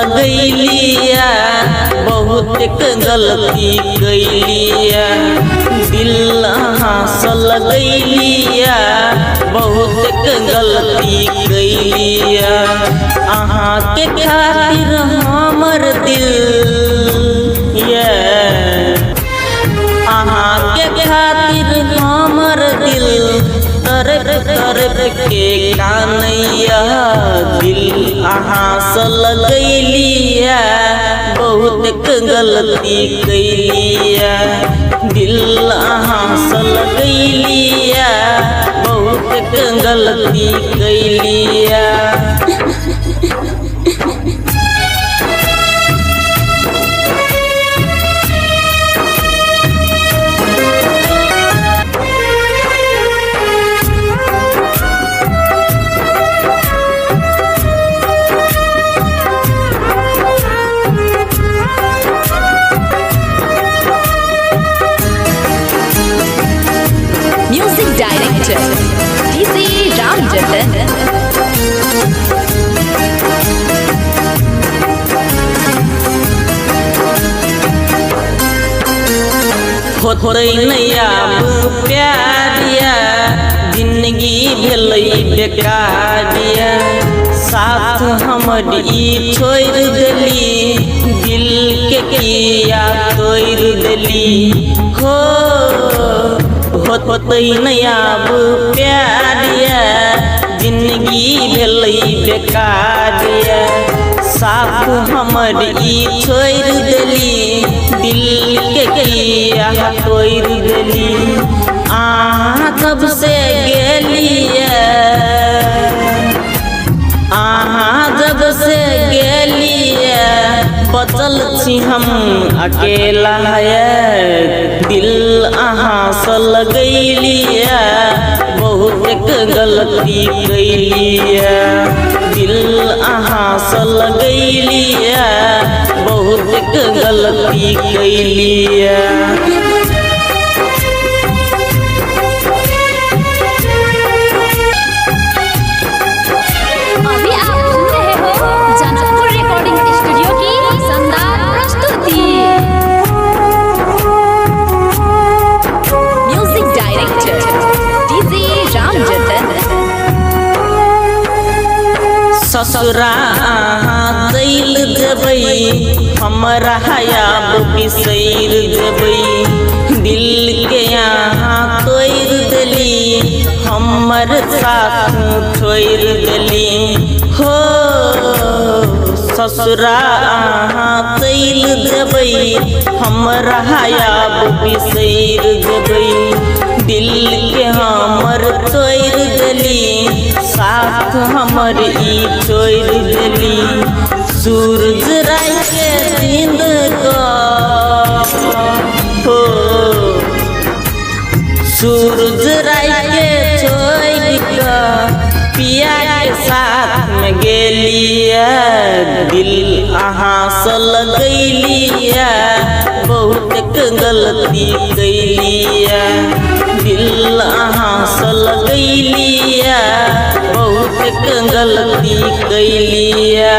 लगैलिया बहुत गलती कैलिया दिल अहाँ से लगैलिया बहुत गलती कैलिया अहाँ के खातिर हमर दिल अहाँ के खातिर हमर दिल तरफ के कानैया दिल अहाँ से लगैलिया बहुत गलती कैलिया दिल अहाँ से लगैलिया बहुत गलती कैलिया। Music director DC Ramjatan. होतै नैया प्यारिया जिंदगी भेलै बेकारिया साथ हमर ई छोड़ देली दिल के किया तोड़ देली हो होतै नैया प्यारिया जिंदगी भेलै बेकारिया साथ हमर ई छोड़ देली दिल के किया तोड़ देली अहाँ जब से गेलिए अहाँ जब से गेलिए बचल छी हम अकेला दिल अहाँ से लगैलिया बहुत गलती कैलिया दिल अहाँ से लगैलिया बहुत गलती कैलिया। अभी आप सुन रहे हो जनकपुर रिकॉर्डिंग स्टूडियो की शानदार प्रस्तुति। Music director DC Ramjatan. ससुरा चल देबै हमरा हयाब बिसैर देबै दिल के यहाँ तोड़ देली हमर साथ छोड़ देली हो ससुरा चल देबै हमरा हयाब बिसैर देबै दिल के हमर तोड़ देली साथ हमर ई छोड़ देली सूरज राय के दिन हो सूरज राय के छोड़ पिया के साथ में गेलिया दिल अहाँ से लगैलिया बहुत गलती कैलिया दिल अहाँ से लगैलिया बहुत गलती कैलिया।